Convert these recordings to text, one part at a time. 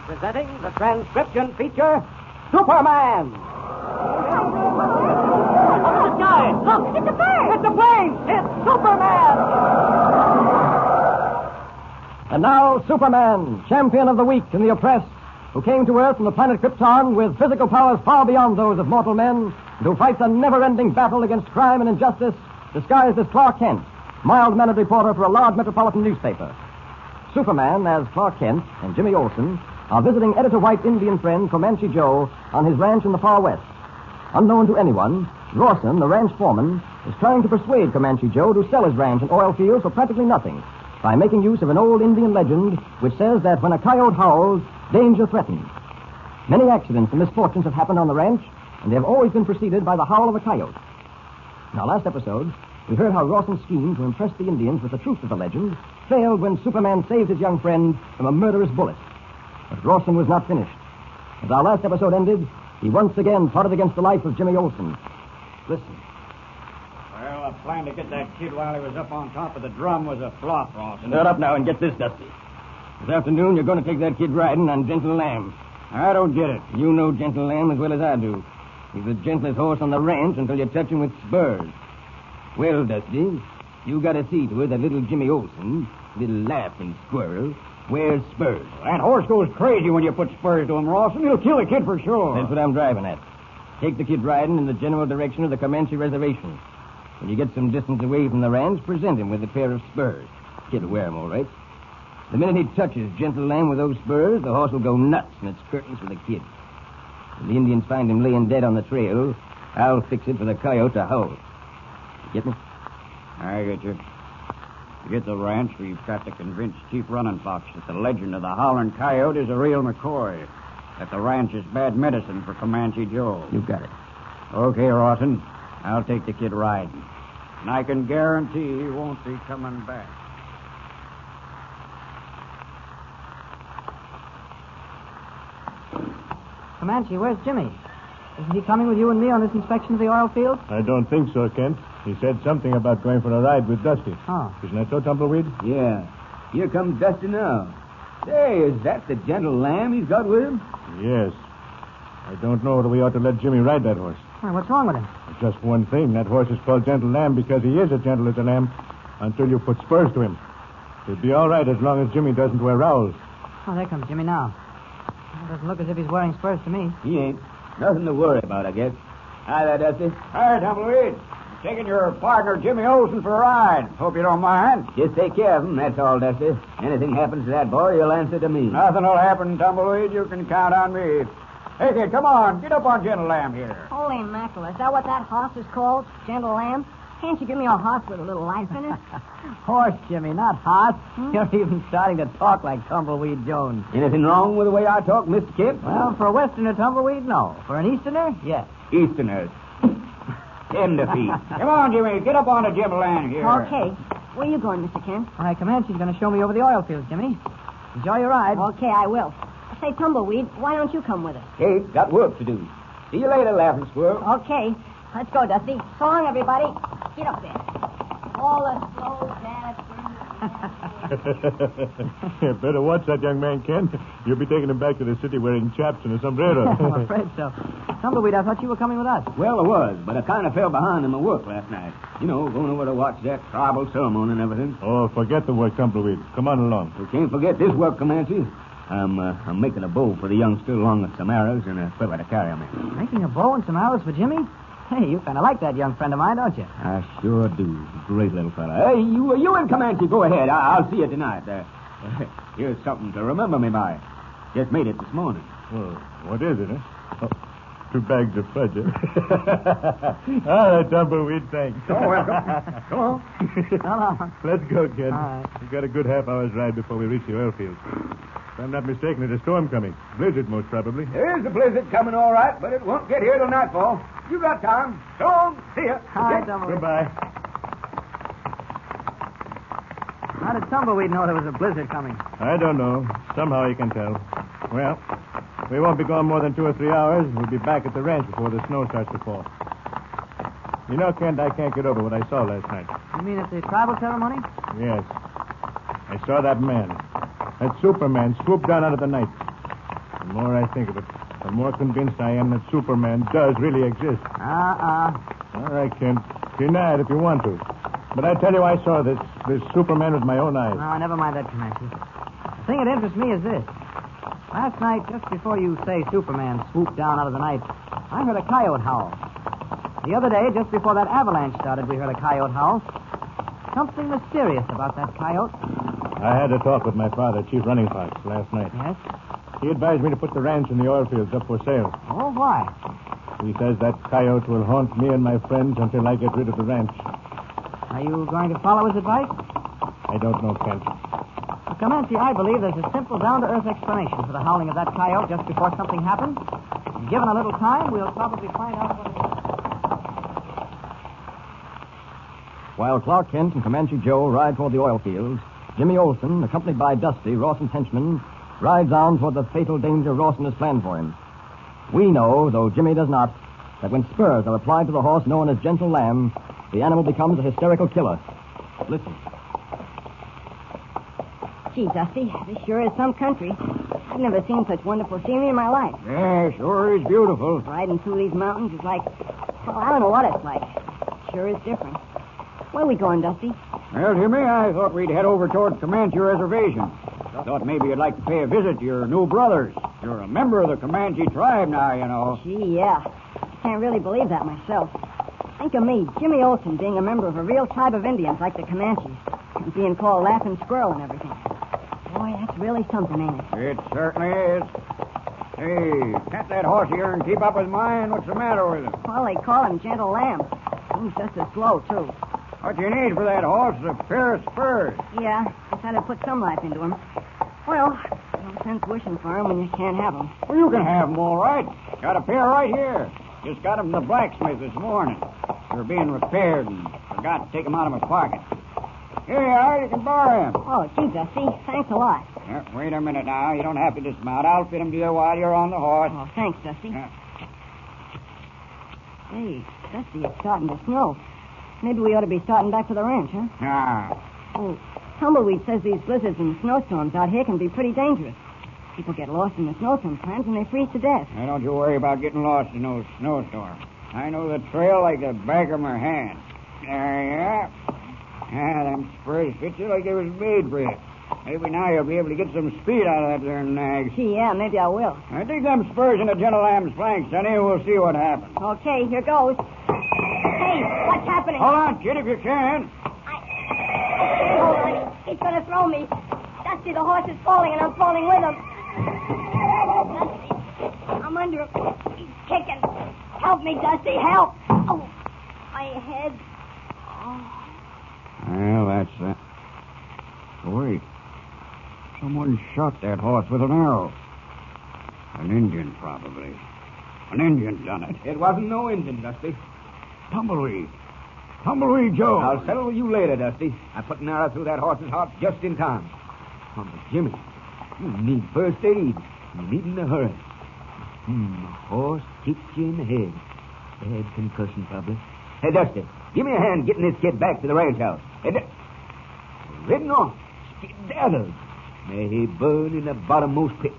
presenting the transcription feature, Superman. The sky! Look, it's a bird! It's a plane! It's Superman! And now, Superman, champion of the weak and the oppressed, who came to Earth from the planet Krypton with physical powers far beyond those of mortal men, and who fights a never-ending battle against crime and injustice, disguised as Clark Kent, mild-mannered reporter for a large metropolitan newspaper. Superman, as Clark Kent, and Jimmy Olsen are visiting Editor White's Indian friend Comanche Joe on his ranch in the far west. Unknown to anyone, Rawson, the ranch foreman, is trying to persuade Comanche Joe to sell his ranch and oil fields for practically nothing by making use of an old Indian legend which says that when a coyote howls, danger threatens. Many accidents and misfortunes have happened on the ranch, and they have always been preceded by the howl of a coyote. In our last episode, we heard how Rawson's scheme to impress the Indians with the truth of the legend failed when Superman saved his young friend from a murderous bullet. But Rawson was not finished. As our last episode ended, he once again plotted against the life of Jimmy Olsen. Listen. Well, the plan to get that kid while he was up on top of the drum was a flop, Rawson. Shut up now and get this, Dusty. This afternoon, you're going to take that kid riding on Gentle Lamb. I don't get it. You know Gentle Lamb as well as I do. He's the gentlest horse on the ranch until you touch him with spurs. Well, Dusty, you got to see to it that little Jimmy Olsen, little laughing squirrel, wears spurs. That horse goes crazy when you put spurs to him, Rawson. He'll kill a kid for sure. That's what I'm driving at. Take the kid riding in the general direction of the Comanche Reservation. When you get some distance away from the ranch, present him with a pair of spurs. Kid'll wear 'em all right. The minute he touches Gentle Lamb with those spurs, the horse will go nuts in its curtains for the kid. When the Indians find him laying dead on the trail, I'll fix it for the coyote to howl. Get me? I get you. To get the ranch, we've got to convince Chief Running Fox that the legend of the howling coyote is a real McCoy. That the ranch is bad medicine for Comanche Joe. You got it. Okay, Rawson. I'll take the kid riding. And I can guarantee he won't be coming back. Comanche, where's Jimmy? Isn't he coming with you and me on this inspection of the oil field? I don't think so, Kent. He said something about going for a ride with Dusty. Oh. Isn't that so, Tumbleweed? Yeah. Here comes Dusty now. Say, is that the Gentle Lamb he's got with him? Yes. I don't know whether we ought to let Jimmy ride that horse. Why, what's wrong with him? Just one thing. That horse is called Gentle Lamb because he is as gentle as a lamb until you put spurs to him. He'll be all right as long as Jimmy doesn't wear rowels. Oh, there comes Jimmy now. It doesn't look as if he's wearing spurs to me. He ain't. Nothing to worry about, I guess. Hi there, Dusty. Hi, Tumbleweed. Taking your partner, Jimmy Olsen, for a ride. Hope you don't mind. Just take care of him, that's all, Dusty. Anything happens to that boy, you'll answer to me. Nothing'll happen, Tumbleweed. You can count on me. Hey, kid, come on. Get up on Gentle Lamb here. Holy mackerel, is that what that horse is called? Gentle Lamb? Can't you give me a horse with a little life in it? Horse, Jimmy, not horse. You're even starting to talk like Tumbleweed Jones. Anything wrong with the way I talk, Mr. Kip? Well, for a Westerner, Tumbleweed, no. For an Easterner, yes. Easterners. Tenderfeet. Come on, Jimmy. Get up on the Gentle Lamb here. Okay. Where are you going, Mr. Kent? All right, Comanche's going to show me over the oil fields, Jimmy. Enjoy your ride. Okay, I will. Say, Tumbleweed, why don't you come with us? Hey, got work to do. See you later, Laughing Squirrel. Okay. Let's go, Dusty. So long, everybody. Get up there. All the slow dance. You better watch that young man, Kent. You'll be taking him back to the city wearing chaps and a sombrero. I'm afraid so. Tumbleweed, I thought you were coming with us. Well, I was, but I kind of fell behind in my work last night. You know, going over to watch that tribal ceremony and everything. Oh, forget the work, Tumbleweed. Come on along. You can't forget this work, Comanche. I'm making a bow for the youngster along with some arrows and a quiver to carry 'em in. Making a bow and some arrows for Jimmy? Hey, you kind of like that young friend of mine, don't you? I sure do. Great little fella. Hey, you and Comanche, go ahead. I'll see you tonight. Here's something to remember me by. Just made it this morning. Well, what is it, huh? Oh, 2 bags of fudge, huh? All right, Tumbleweed, thanks. Oh, welcome. Come on. Come on. Let's go, kid. All right. We've got a good half hour's ride before we reach the oil field. If I'm not mistaken, there's a storm coming. Blizzard, most probably. There's a blizzard coming all right, but it won't get here till nightfall. You got time. So long. See ya. All right, Tumbleweed. Goodbye. How did Tumbleweed know there was a blizzard coming? I don't know. Somehow you can tell. Well, we won't be gone more than 2 or 3 hours. We'll be back at the ranch before the snow starts to fall. You know, Kent, I can't get over what I saw last night. You mean at the tribal ceremony? Yes. I saw that man. That Superman swoop down out of the night. The more I think of it, the more convinced I am that Superman does really exist. All right, Kent. Deny it if you want to. But I tell you, I saw this Superman with my own eyes. No, never mind that, Comanche. The thing that interests me is this. Last night, just before you say Superman swooped down out of the night, I heard a coyote howl. The other day, just before that avalanche started, we heard a coyote howl. Something mysterious about that coyote. I had a talk with my father, Chief Running Fox, last night. Yes? He advised me to put the ranch and the oil fields up for sale. Oh, why? He says that coyote will haunt me and my friends until I get rid of the ranch. Are you going to follow his advice? I don't know, Kent. Well, Comanche, I believe there's a simple, down-to-earth explanation for the howling of that coyote just before something happens. And given a little time, we'll probably find out what it is. While Clark Kent and Comanche Joe ride toward the oil fields, Jimmy Olsen, accompanied by Dusty, Rawson's henchman, rides on toward the fatal danger Rawson has planned for him. We know, though Jimmy does not, that when spurs are applied to the horse known as Gentle Lamb, the animal becomes a hysterical killer. Listen. Gee, Dusty, this sure is some country. I've never seen such wonderful scenery in my life. Yeah, sure is beautiful. Riding through these mountains is like, well, I don't know what it's like. Sure is different. Where are we going, Dusty? Well, Jimmy, I thought we'd head over toward Comanche Reservation. Thought maybe you'd like to pay a visit to your new brothers. You're a member of the Comanche tribe now, you know. Gee, yeah. Can't really believe that myself. Think of me, Jimmy Olsen, being a member of a real tribe of Indians like the Comanches. And being called Laughing Squirrel and everything. Boy, that's really something, ain't it? It certainly is. Hey, can't that horse of yours keep up with mine? What's the matter with him? Well, they call him Gentle Lamb. He's just as slow, too. What you need for that horse is a pair of spurs. Yeah, just had to put some life into him. Well, no sense wishing for him when you can't have him. Well, you can have them all right. Got a pair right here. Just got them from the blacksmith this morning. They're being repaired and forgot to take them out of my pocket. Here you are. You can borrow them. Oh, gee, Dusty, thanks a lot. Wait a minute now. You don't have to dismount. I'll fit them to you while you're on the horse. Oh, thanks, Dusty. Hey, Dusty, it's starting to snow. Maybe we ought to be starting back to the ranch, huh? Oh, Tumbleweed says these blizzards and snowstorms out here can be pretty dangerous. People get lost in the snow sometimes and they freeze to death. Now, don't you worry about getting lost in those snowstorms. I know the trail like the back of my hand. There you are. Them spurs fit you like they was made for you. Maybe now you'll be able to get some speed out of that there nag. Gee, yeah, maybe I will. I dig them spurs into Gentle Lamb's flanks, Sonny, and we'll see what happens. Okay, here goes. Hey, what's happening? Hold on, kid, if you can. Hold on. He's going to throw me. Dusty, the horse is falling, and I'm falling with him. Dusty, I'm under him. He's kicking. Help me, Dusty, help. Oh, my head. Oh. Well, that's that. Wait. Someone shot that horse with an arrow. An Indian, probably. An Indian done it. It wasn't no Indian, Dusty. Tumbleweed. Tumbleweed Joe. I'll settle with you later, Dusty. I put an arrow through that horse's heart just in time. Oh, but Jimmy, you need first aid. You need in a hurry. The horse kicked you in the head. Bad concussion, probably. Hey, Dusty, give me a hand getting this kid back to the ranch house. Hey, ridden on. Skedaddled. May he burn in the bottommost pit.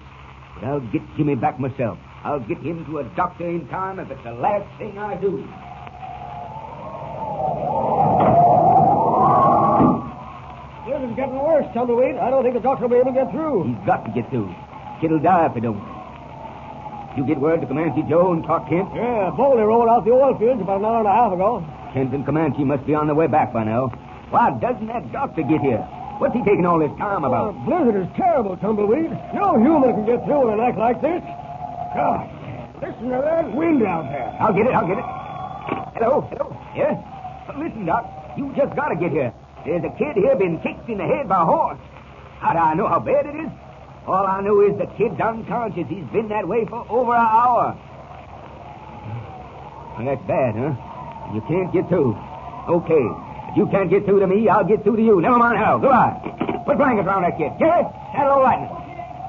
But I'll get Jimmy back myself. I'll get him to a doctor in time if it's the last thing I do. This is getting worse, Tumbleweed. I don't think the doctor will be able to get through. He's got to get through. Kid'll die if he don't. You get word to Comanche Joe and Clark Kent? Yeah, Boley rolled out the oil fields about an hour and a half ago. Kent and Comanche must be on their way back by now. Why doesn't that doctor get here? What's he taking all this time about? The blizzard is terrible, Tumbleweed. No human can get through in a night like this. God, listen to that wind out there. I'll get it. Hello. Yeah? Listen, Doc, you just got to get here. There's a kid here been kicked in the head by a horse. How do I know how bad it is? All I know is the kid's unconscious. He's been that way for over an hour. Well, that's bad, huh? You can't get through. Okay. If you can't get through to me, I'll get through to you. Never mind how. Goodbye. Put blankets around that kid. Get it? Saddle lightning.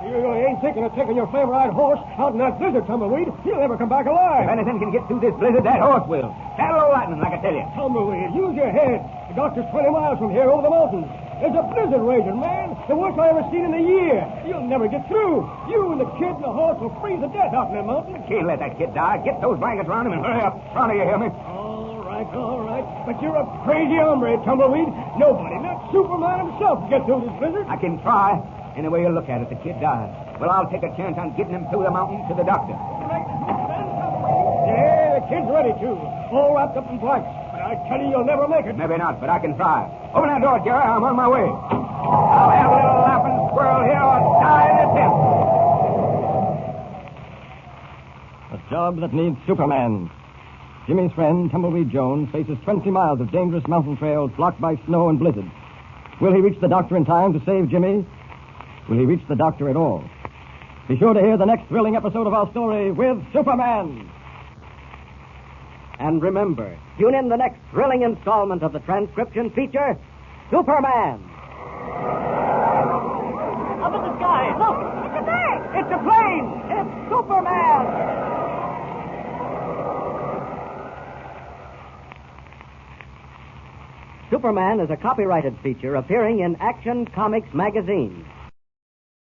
You ain't thinking of taking your favorite horse out in that blizzard, Tumbleweed. He'll never come back alive. If anything can get through this blizzard, that horse will. Saddle lightning, like I tell you. Tumbleweed, use your head. The doctor's 20 miles from here over the mountains. There's a blizzard raging, man. The worst I ever seen in a year. You'll never get through. You and the kid and the horse will freeze to death out in the mountains. Can't let that kid die. Get those blankets around him and hurry up. Ronnie, you hear me? All right. But you're a crazy hombre, Tumbleweed. Nobody, not Superman himself, can get through this blizzard. I can try. Any way you look at it, the kid dies. Well, I'll take a chance on getting him through the mountain to the doctor. Yeah, the kid's ready, too. All wrapped up in blankets. But I tell you, you'll never make it. Maybe not, but I can try. Open that door, Jerry. I'm on my way. I'll have a little laughing squirrel here or die in a tent. A job that needs Superman. Jimmy's friend, Tumbleweed Jones, faces 20 miles of dangerous mountain trails blocked by snow and blizzard. Will he reach the doctor in time to save Jimmy? Will he reach the doctor at all? Be sure to hear the next thrilling episode of our story with Superman. And remember, tune in the next thrilling installment of the transcription feature, Superman. Up in the sky, look! It's a bird! It's a plane! It's Superman! Superman is a copyrighted feature appearing in Action Comics magazine.